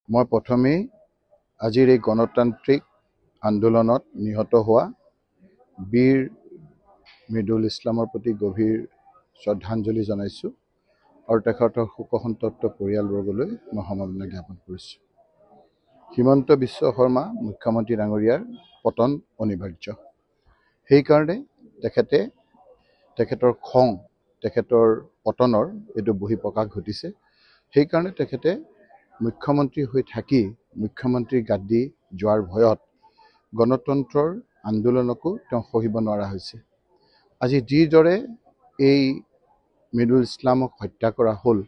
মই প্ৰথমেই আজিৰ এই গণতান্ত্ৰিক আন্দোলনত নিহত হোৱা বীৰ মৃদুল ইছলামৰ প্ৰতি গভীৰ শ্ৰদ্ধাঞ্জলি জনাইছোঁ আৰু তেখেতৰ শোকসন্তপ্ত পৰিয়ালবৰ্গলৈ মই সমবেদনা জ্ঞাপন কৰিছোঁ। হিমন্ত বিশ্ব শৰ্মা মুখ্যমন্ত্ৰী ডাঙৰীয়াৰ পতন অনিবাৰ্য। সেইকাৰণে তেখেতৰ খং, তেখেতৰ পতনৰ এইটো বহিঃপ্ৰকাশ ঘটিছে। সেইকাৰণে তেখেতে মুখ্যমন্ত্ৰী হৈ থাকি মুখ্যমন্ত্ৰী গাদী যোৱাৰ ভয়ত গণতন্ত্ৰৰ আন্দোলনকো তেওঁ সহিব নোৱাৰা হৈছে। আজি যিদৰে এই মৃদুল ইছলামক হত্যা কৰা হ'ল,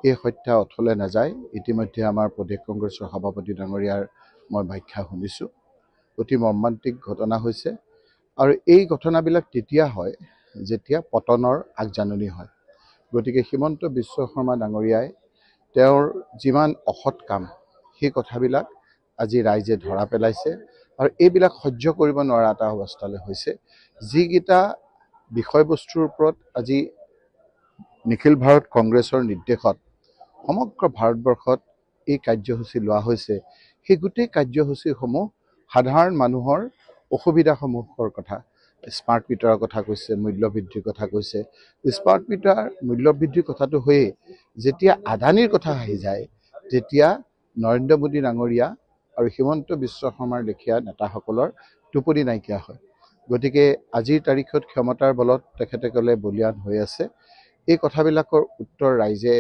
এই হত্যা অথলে নাযায়। ইতিমধ্যে আমাৰ প্ৰদেশ কংগ্ৰেছৰ সভাপতি ডাঙৰীয়াৰ মই ব্যাখ্যা শুনিছোঁ। অতি মৰ্মান্তিক ঘটনা হৈছে আৰু এই ঘটনাবিলাক তেতিয়া হয় যেতিয়া পতনৰ আগজাননী হয়। গতিকে হিমন্ত বিশ্ব শৰ্মা ডাঙৰীয়াই তেওঁৰ যিমান অসৎ কাম, সেই কথাবিলাক আজি ৰাইজে ধৰা পেলাইছে আৰু এইবিলাক সহ্য কৰিব নোৱাৰা এটা অৱস্থালৈ হৈছে। যিকেইটা বিষয়বস্তুৰ ওপৰত আজি নিখিল ভাৰত কংগ্ৰেছৰ নিৰ্দেশত সমগ্ৰ ভাৰতবৰ্ষত এই কাৰ্যসূচী লোৱা হৈছে, সেই গোটেই কাৰ্যসূচীসমূহ সাধাৰণ মানুহৰ অসুবিধাসমূহৰ কথা, স্মাৰ্ট মিটাৰৰ কথা কৈছে, মূল্যবৃদ্ধিৰ কথা কৈছে। স্মাৰ্ট মিটাৰ মূল্যবৃদ্ধিৰ কথাটো হৈয়ে যেতিয়া আদানীৰ কথা আহি যায়, তেতিয়া নৰেন্দ্ৰ মোদী ডাঙৰীয়া আৰু হিমন্ত বিশ্ব শৰ্মাৰ লেখীয়া নেতাসকলৰ টোপনি নাইকিয়া হয়। গতিকে আজিৰ তাৰিখত ক্ষমতাৰ বলত তেখেতসকলে বলীয়ান হৈ আছে। এই কথাবিলাকৰ উত্তৰ ৰাইজে,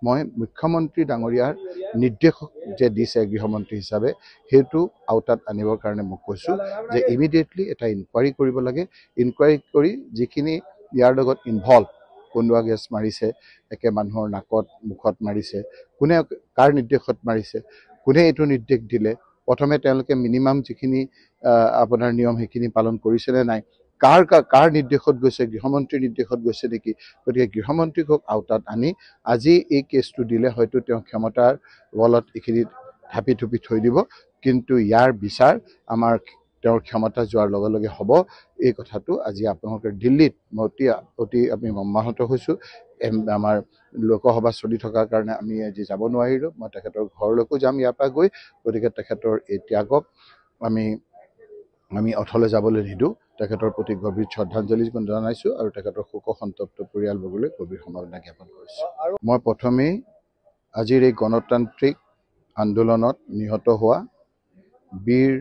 মই মুখ্যমন্ত্ৰী ডাঙৰীয়াৰ নিৰ্দেশ যে দিছে গৃহমন্ত্ৰী হিচাপে, সেইটো আওতাত আনিবৰ কাৰণে মোক কৈছোঁ যে ইমিডিয়েটলি এটা ইনকুৱাৰী কৰিব লাগে। ইনকুৱাৰী কৰি যিখিনি ইয়াৰ লগত ইনভলভ, কন্দুৱা গেছ মাৰিছে, একে মানুহৰ নাকত মুখত মাৰিছে, কোনে কাৰ নিৰ্দেশত মাৰিছে, কোনে এইটো নিৰ্দেশ দিলে, প্ৰথমে তেওঁলোকে মিনিমাম যিখিনি আপোনাৰ নিয়ম সেইখিনি পালন কৰিছেনে নাই, কাৰ নিৰ্দেশত গৈছে, গৃহমন্ত্ৰীৰ নিৰ্দেশত গৈছে নেকি। গতিকে গৃহমন্ত্ৰীক আওতাত আনি আজি এই কেছটো দিলে হয়তো তেওঁ ক্ষমতাৰ বলত এইখিনিত ঢাপি থুপি থৈ দিব, কিন্তু ইয়াৰ বিচাৰ আমাৰ তেওঁৰ ক্ষমতা যোৱাৰ লগে লগে হ'ব। এই কথাটো আজি আপোনালোকে দিল্লীত মই অতি আমি মৰ্মাহত হৈছোঁ। আমাৰ লোকসভা চলি থকাৰ কাৰণে আমি আজি যাব নোৱাৰিলোঁ। মই তেখেতৰ ঘৰলৈকো যাম ইয়াৰ পৰা গৈ। গতিকে তেখেতৰ এই ত্যাগক আমি অথলে যাবলৈ নিদিওঁ। তেখেতৰ প্ৰতি গভীৰ শ্ৰদ্ধাঞ্জলি জনাইছোঁ আৰু তেখেতৰ শোকসন্তপ্ত পৰিয়ালবৰ্গলৈ গভীৰ সমবেদনা জ্ঞাপন কৰিছোঁ। মই প্ৰথমেই আজিৰ এই গণতান্ত্ৰিক আন্দোলনত নিহত হোৱা বীৰ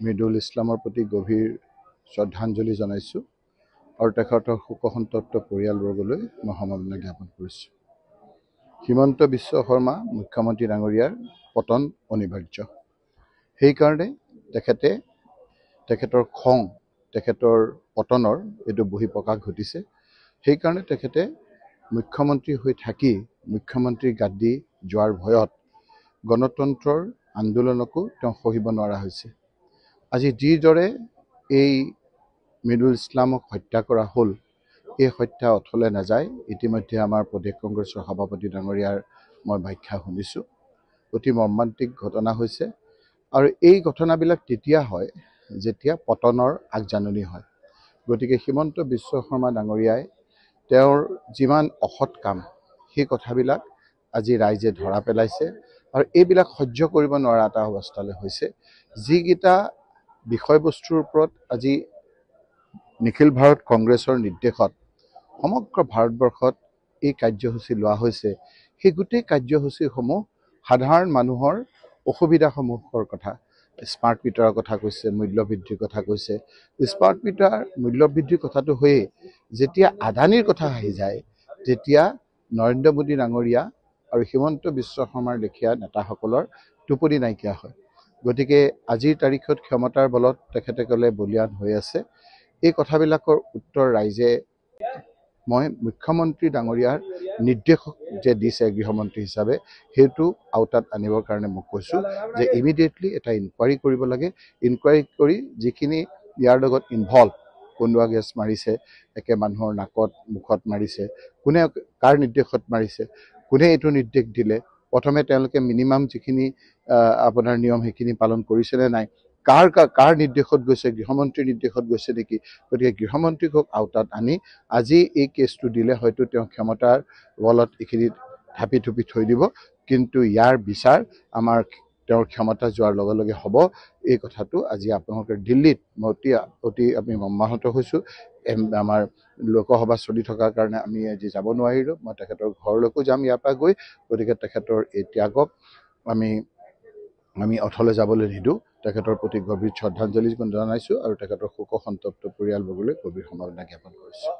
মৃদুল ইছলামৰ প্ৰতি গভীৰ শ্ৰদ্ধাঞ্জলি জনাইছোঁ আৰু তেখেতৰ শোকসন্তপ্ত পৰিয়ালবৰ্গলৈ মই সমবেদনা জ্ঞাপন কৰিছোঁ। হিমন্ত বিশ্ব শৰ্মা মুখ্যমন্ত্ৰী ডাঙৰীয়াৰ পতন অনিবাৰ্য। সেইকাৰণে তেখেতৰ খং, তেখেতৰ পতনৰ এইটো বহিঃপ্ৰকাশ ঘটিছে। সেইকাৰণে তেখেতে মুখ্যমন্ত্ৰী হৈ থাকি মুখ্যমন্ত্ৰী গাদী যোৱাৰ ভয়ত গণতন্ত্ৰৰ আন্দোলনকো তেওঁ সহিব নোৱাৰা হৈছে। আজি যিদৰে এই মৃদুল ইছলামক হত্যা কৰা হ'ল, এই হত্যা অথলে নাযায়। ইতিমধ্যে আমাৰ প্ৰদেশ কংগ্ৰেছৰ সভাপতি ডাঙৰীয়াৰ মই ব্যাখ্যা শুনিছোঁ। অতি মৰ্মান্তিক ঘটনা হৈছে আৰু এই ঘটনাবিলাক তেতিয়া হয় যেতিয়া পতনৰ আগজাননী হয়। গতিকে হিমন্ত বিশ্ব শৰ্মা ডাঙৰীয়াই তেওঁৰ যিমান অসৎ কাম, সেই কথাবিলাক আজি ৰাইজে ধৰা পেলাইছে আৰু এইবিলাক সহ্য কৰিব নোৱাৰা এটা অৱস্থালৈ হৈছে। যিকেইটা বিষয়বস্তুৰ ওপৰত আজি নিখিল ভাৰত কংগ্ৰেছৰ নিৰ্দেশত সমগ্ৰ ভাৰতবৰ্ষত এই কাৰ্যসূচী লোৱা হৈছে, সেই গোটেই কাৰ্যসূচীসমূহ সাধাৰণ মানুহৰ অসুবিধাসমূহৰ কথা, স্মাৰ্ট মিটাৰৰ কথা কৈছে, মূল্যবৃদ্ধিৰ কথা কৈছে। স্মাৰ্ট মিটাৰ মূল্যবৃদ্ধিৰ কথাটো হৈয়ে যেতিয়া আদানীৰ কথা আহি যায়, তেতিয়া নৰেন্দ্ৰ মোদী ডাঙৰীয়া আৰু হিমন্ত বিশ্ব শৰ্মাৰ লেখীয়া নেতাসকলৰ টোপনি নাইকিয়া হয়। গতিকে আজিৰ তাৰিখত ক্ষমতাৰ বলত তেখেতসকলে বলীয়ান হৈ আছে। এই কথাবিলাকৰ উত্তৰ ৰাইজে, মই মুখ্যমন্ত্ৰী ডাঙৰীয়াৰ নিৰ্দেশ যে দিছে গৃহমন্ত্ৰী হিচাপে, সেইটো আওতাত আনিবৰ কাৰণে মোক কৈছোঁ যে ইমিডিয়েটলি এটা ইনকুৱাৰী কৰিব লাগে। ইনকুৱাৰী কৰি যিখিনি ইয়াৰ লগত ইনভলভ, কন্দুৱা গেছ মাৰিছে, একে মানুহৰ নাকত মুখত মাৰিছে, কোনে কাৰ নিৰ্দেশত মাৰিছে, কোনে এইটো নিৰ্দেশ দিলে, প্ৰথমে তেওঁলোকে মিনিমাম যিখিনি আপোনাৰ নিয়ম সেইখিনি পালন কৰিছেনে নাই, কাৰ নিৰ্দেশত গৈছে, গৃহমন্ত্ৰীৰ নিৰ্দেশত গৈছে নেকি। গতিকে গৃহমন্ত্ৰীক আওতাত আনি আজি এই কেছটো দিলে হয়তো তেওঁ ক্ষমতাৰ বলত এইখিনিত ঢাপি থুপি থৈ দিব, কিন্তু ইয়াৰ বিচাৰ আমাৰ তেওঁৰ ক্ষমতা যোৱাৰ লগে লগে হ'ব। এই কথাটো আজি আপোনালোকে দিল্লীত মই অতি আমি মৰ্মাহত হৈছোঁ। আমাৰ লোকসভা চলি থকাৰ কাৰণে আমি আজি যাব নোৱাৰিলোঁ। মই তেখেতৰ ঘৰলৈকো যাম ইয়াৰ পৰা গৈ, গতিকে তেখেতৰ এই ত্যাগক আমি অথলে যাবলৈ নিদিওঁ। তেখেতৰ প্ৰতি গভীৰ শ্ৰদ্ধাঞ্জলি জনাইছোঁ আৰু তেখেতৰ শোকসন্তপ্ত পৰিয়ালবৰ্গলৈ গভীৰ সমবেদনা জ্ঞাপন কৰিছোঁ।